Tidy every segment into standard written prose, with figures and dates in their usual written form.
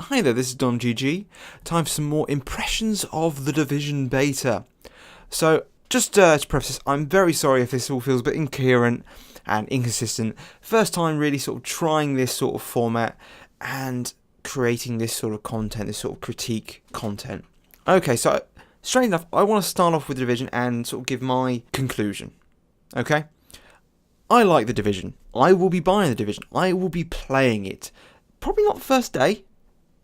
Hi there, this is Don GG. Time for some more impressions of the Division beta. So, just to preface this, I'm very sorry if this all feels a bit incoherent and inconsistent. First time really sort of trying this sort of format and creating this sort of content, this sort of critique content. Okay, so straight enough, I want to start off with the Division and sort of give my conclusion. Okay? I like the Division. I will be buying the Division. I will be playing it. Probably not the first day.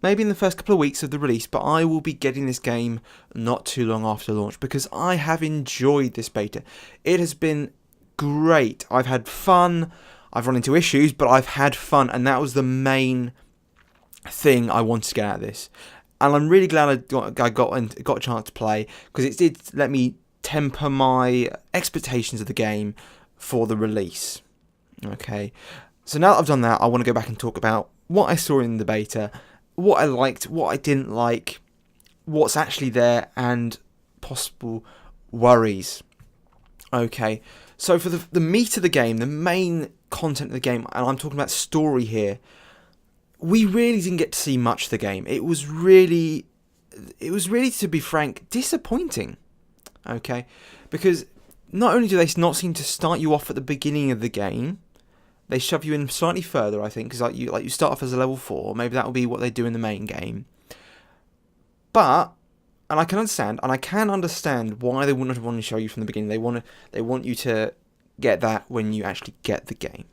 Maybe in the first couple of weeks of the release, but I will be getting this game not too long after launch because I have enjoyed this beta. It has been great. I've had fun. I've run into issues, but I've had fun, and that was the main thing I wanted to get out of this. And I'm really glad I got a chance to play because it did let me temper my expectations of the game for the release. Okay, so now that I've done that, I want to go back and talk about what I saw in the beta, what I liked, what I didn't like, what's actually there, and possible worries. Okay, so for the meat of the game, the main content of the game, and I'm talking about story here, we really didn't get to see much of the game. It was really, to be frank, disappointing. Okay, because not only do they not seem to start you off at the beginning of the game, they shove you in slightly further, I think, because you start off as a level 4. Maybe that will be what they do in the main game. But, and I can understand why they wouldn't want to show you from the beginning. They want you to get that when you actually get the game.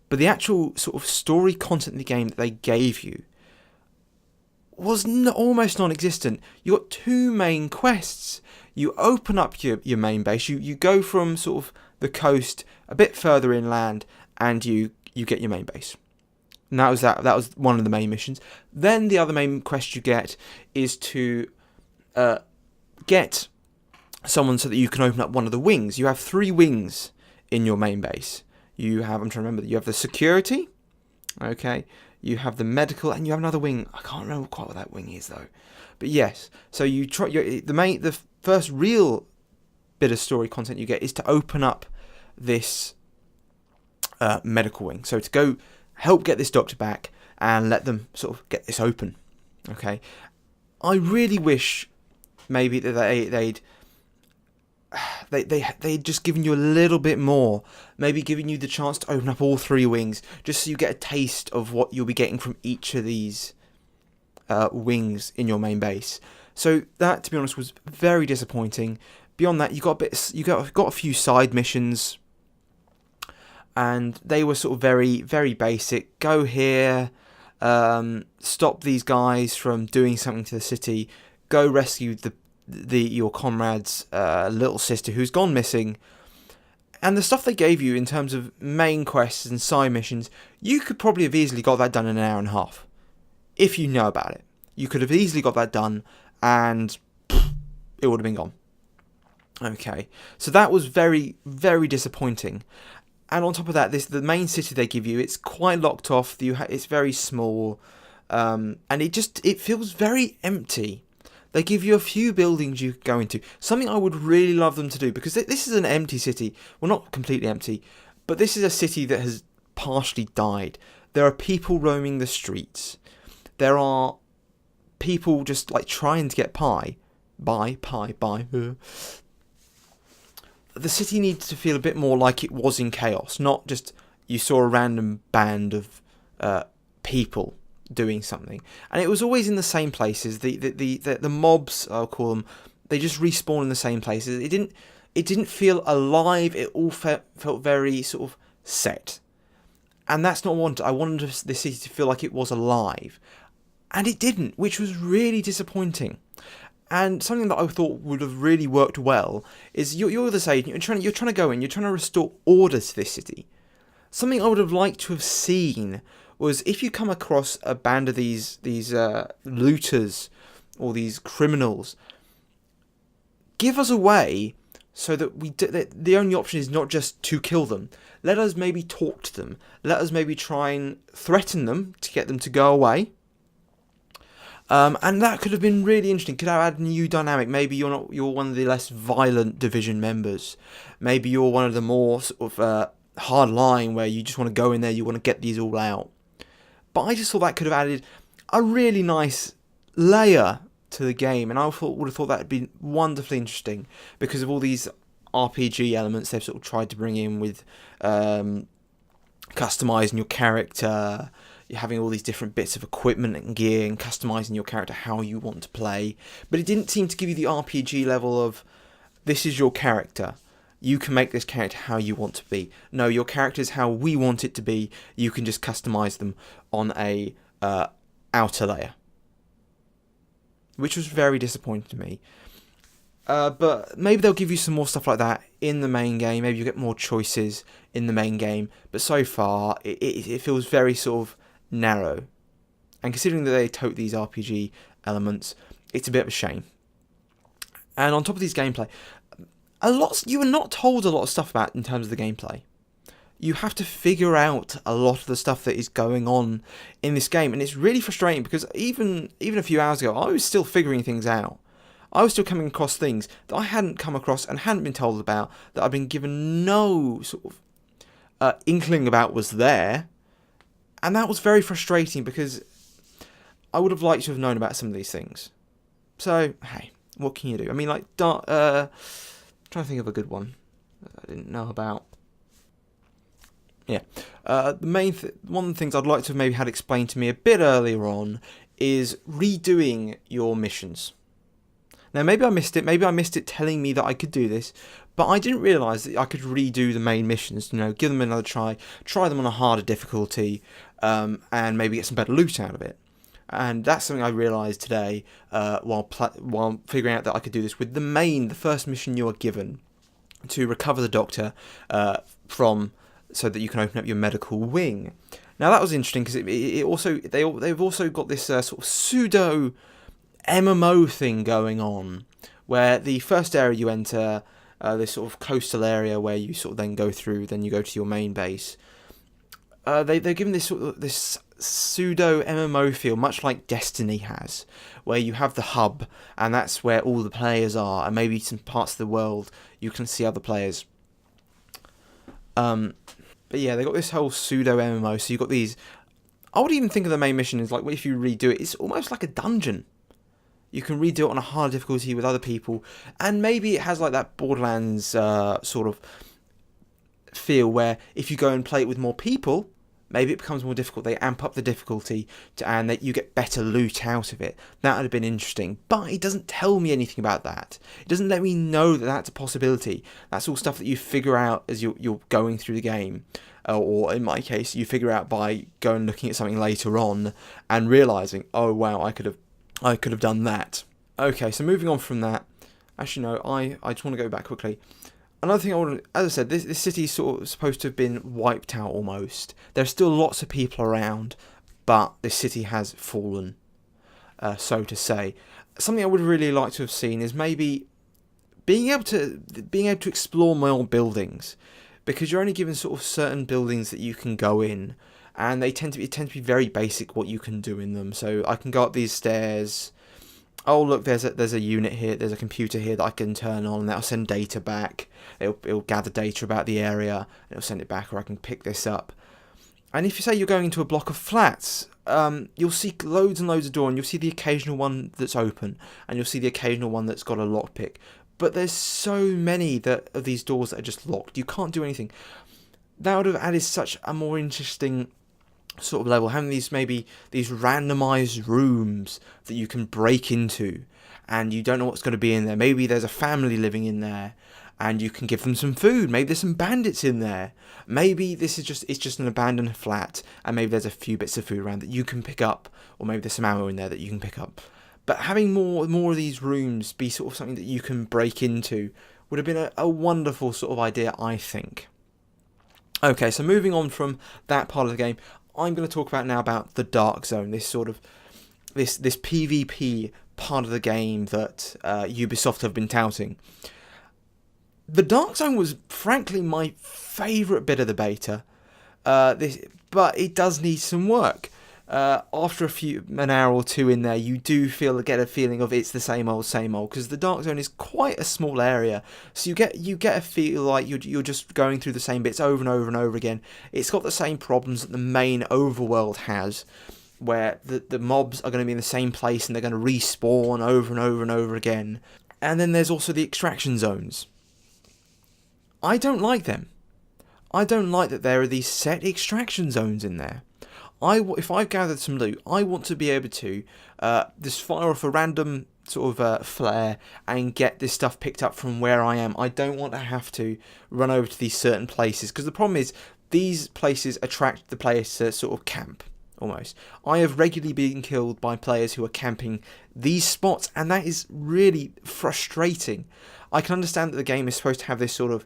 But the actual sort of story content in the game that they gave you was almost non-existent. You got 2 main quests. You open up your main base. You go from sort of the coast a bit further inland, and you get your main base. And that was one of the main missions. Then the other main quest you get is to get someone so that you can open up one of the wings. You have 3 wings in your main base. You have, I'm trying to remember, you have the security, okay, you have the medical, and you have another wing. I can't remember quite what that wing is though. But yes, so you try the first real bit of story content you get is to open up this medical wing. So to go help get this doctor back and let them sort of get this open. Okay, I really wish maybe that they'd just given you a little bit more, maybe giving you the chance to open up all 3 wings, just so you get a taste of what you'll be getting from each of these wings in your main base. So that, to be honest, was very disappointing. Beyond that, you got a few side missions, and they were sort of very, very basic. Go here, stop these guys from doing something to the city. Go rescue your comrade's little sister who's gone missing. And the stuff they gave you in terms of main quests and side missions, you could probably have easily got that done in an hour and a half. If you know about it. You could have easily got that done, and it would have been gone. Okay, so that was very, very disappointing. And on top of that, the main city they give you, it's quite locked off. It's very small, and it feels very empty. They give you a few buildings you can go into. Something I would really love them to do, because this is an empty city. Well, not completely empty, but this is a city that has partially died. There are people roaming the streets. There are people just like trying to get pie. The city needs to feel a bit more like it was in Chaos, not just you saw a random band of people doing something, and it was always in the same places. The mobs, I'll call them, they just respawn in the same places. It didn't feel alive. It all felt very sort of set, and that's not what I wanted. I wanted the city to feel like it was alive, and it didn't, which was really disappointing. And something that I thought would have really worked well is you're the sage. You're trying to go in. You're trying to restore order to this city. Something I would have liked to have seen was if you come across a band of these looters or these criminals, give us a way so that the only option is not just to kill them. Let us maybe talk to them. Let us maybe try and threaten them to get them to go away. And that could have been really interesting. Could have added a new dynamic. Maybe you're one of the less violent Division members. Maybe you're one of the more sort of hard line where you just want to go in there. You want to get these all out. But I just thought that could have added a really nice layer to the game, and I would have thought that would be wonderfully interesting because of all these RPG elements they've sort of tried to bring in with customizing your character. You're having all these different bits of equipment and gear and customizing your character how you want to play. But it didn't seem to give you the RPG level of, this is your character. You can make this character how you want to be. No, your character is how we want it to be. You can just customize them on a outer layer. Which was very disappointing to me. But maybe they'll give you some more stuff like that in the main game. Maybe you get more choices in the main game. But so far, it feels very sort of narrow. And considering that they tote these RPG elements, it's a bit of a shame. And on top of these gameplay, you are not told a lot of stuff about in terms of the gameplay. You have to figure out a lot of the stuff that is going on in this game. And it's really frustrating because even a few hours ago, I was still figuring things out. I was still coming across things that I hadn't come across and hadn't been told about, that I've been given no sort of inkling about was there. And that was very frustrating because I would have liked to have known about some of these things. So, hey, what can you do? I mean, like, trying to think of a good one that I didn't know about. Yeah. One of the things I'd like to have maybe had explained to me a bit earlier on is redoing your missions. Now, maybe I missed it. Maybe I missed it telling me that I could do this, but I didn't realise that I could redo the main missions. Give them another try them on a harder difficulty, and maybe get some better loot out of it. And that's something I realised today while figuring out that I could do this with the first mission you are given to recover the Doctor so that you can open up your medical wing. Now that was interesting because they've also got this sort of pseudo MMO thing going on, where the first area you enter, this sort of coastal area where you sort of then go through, then you go to your main base. They're given this pseudo MMO feel, much like Destiny has, where you have the hub, and that's where all the players are, and maybe some parts of the world you can see other players. But yeah, they got this whole pseudo MMO. So you've got these. I would even think of the main mission as like, if you redo it, it's almost like a dungeon. You can redo it on a hard difficulty with other people, and maybe it has like that Borderlands sort of feel where if you go and play it with more people, maybe it becomes more difficult. They amp up the difficulty and that you get better loot out of it. That would have been interesting, but it doesn't tell me anything about that. It doesn't let me know that that's a possibility. That's all stuff that you figure out as you're going through the game. Or in my case, you figure out by going looking at something later on and realising, oh wow, I could have done that. Okay, so moving on from that. Actually, no, I just want to go back quickly. Another thing as I said, this city is sort of supposed to have been wiped out almost. There's still lots of people around, but this city has fallen, so to say. Something I would really like to have seen is maybe being able to explore more buildings, because you're only given sort of certain buildings that you can go in, and they tend to be very basic what you can do in them. So I can go up these stairs. Oh look, there's a unit here. There's a computer here that I can turn on, and that'll send data back. It'll gather data about the area, and it'll send it back, or I can pick this up. And if you say you're going into a block of flats, you'll see loads and loads of doors, and you'll see the occasional one that's open, and you'll see the occasional one that's got a lockpick. But there's so many of these doors that are just locked. You can't do anything. That would have added such a more interesting sort of level, having these randomized rooms that you can break into, and you don't know what's going to be in there. Maybe there's a family living in there, and you can give them some food. Maybe there's some bandits in there. Maybe it's just an abandoned flat, and maybe there's a few bits of food around that you can pick up, or maybe there's some ammo in there that you can pick up. But having more of these rooms be sort of something that you can break into would have been a wonderful sort of idea, I think. Okay, so moving on from that part of the game, I'm going to talk about the Dark Zone, this sort of this PvP part of the game that Ubisoft have been touting. The Dark Zone was frankly my favourite bit of the beta, but it does need some work. After an hour or two in there, you do get a feeling of it's the same old, because the Dark Zone is quite a small area, so you get a feel like you're just going through the same bits over and over and over again. It's got the same problems that the main overworld has, where the mobs are going to be in the same place and they're going to respawn over and over and over again. And then there's also the extraction zones. I don't like them. I don't like that there are these set extraction zones in there. If I've gathered some loot, I want to be able to just fire off a random sort of flare and get this stuff picked up from where I am. I don't want to have to run over to these certain places, because the problem is these places attract the players to sort of camp, almost. I have regularly been killed by players who are camping these spots, and that is really frustrating. I can understand that the game is supposed to have this sort of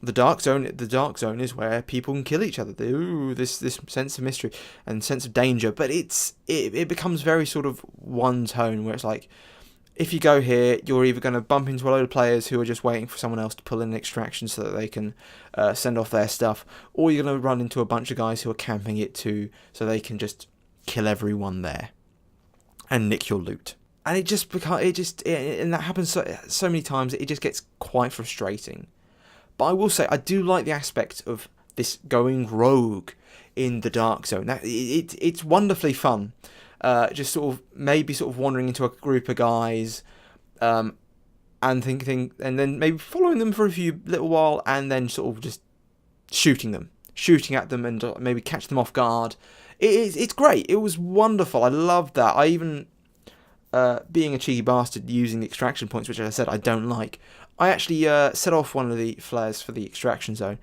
the dark zone is where people can kill each other. Ooh, this sense of mystery and sense of danger, but it becomes very sort of one tone, where it's like, if you go here, you're either going to bump into a load of players who are just waiting for someone else to pull in an extraction so that they can send off their stuff, or you're going to run into a bunch of guys who are camping it too, so they can just kill everyone there and nick your loot. And and that happens so many times, it just gets quite frustrating. But I will say, I do like the aspect of this going rogue in the dark zone. It's wonderfully fun. Just sort of wandering into a group of guys, and thinking, and then maybe following them for a little while, and then sort of just shooting at them, and maybe catch them off guard. It's great. It was wonderful. I loved that. I even, being a cheeky bastard, using the extraction points, which, as I said, I don't like, I actually set off one of the flares for the extraction zone,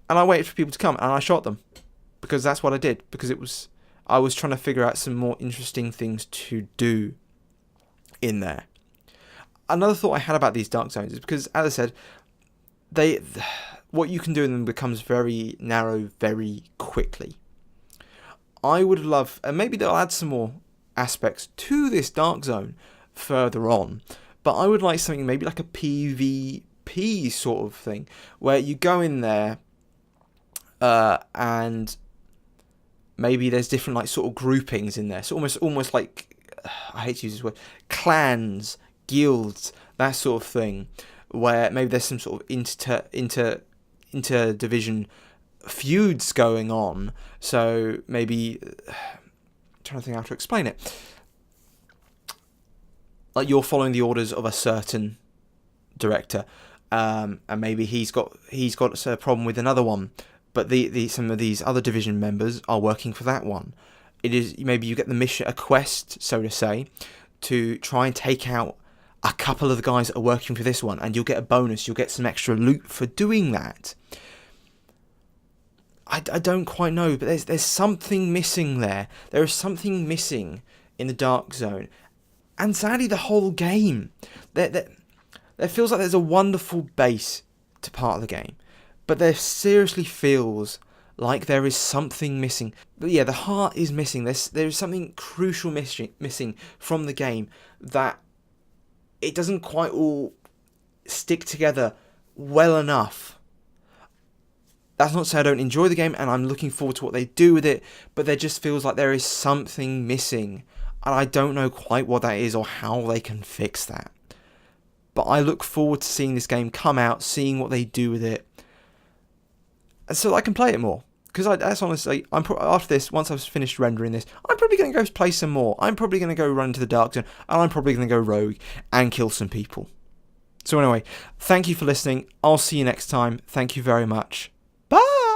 and I waited for people to come, and I shot them, because that's what I did, because I was trying to figure out some more interesting things to do in there. Another thought I had about these dark zones is because, as I said, what you can do in them becomes very narrow very quickly. I would love, and maybe they'll add some more aspects to this dark zone further on, but I would like something maybe like a PvP sort of thing, where you go in there and maybe there's different like sort of groupings in there. So almost like, I hate to use this word, clans, guilds, that sort of thing, where maybe there's some sort of inter-division feuds going on. So maybe, I'm trying to think how to explain it. Like, you're following the orders of a certain director, and maybe he's got a problem with another one, but some of these other division members are working for that one. It is, maybe you get the mission, a quest, so to say, to try and take out a couple of the guys that are working for this one, and you'll get a bonus, you'll get some extra loot for doing that. I don't quite know, but there's something missing there. There is something missing in the dark zone. And sadly, the whole game. There feels like there's a wonderful base to part of the game, but there seriously feels like there is something missing. But yeah, the heart is missing. There is something crucial missing from the game, that it doesn't quite all stick together well enough. That's not to say I don't enjoy the game, and I'm looking forward to what they do with it, but there just feels like there is something missing, and I don't know quite what that is or how they can fix that. But I look forward to seeing this game come out, seeing what they do with it, so that I can play it more. Because that's honestly, after this, once I've finished rendering this, I'm probably going to go play some more. I'm probably going to go run to the dark zone, and I'm probably going to go rogue and kill some people. So anyway, thank you for listening. I'll see you next time. Thank you very much. Bye!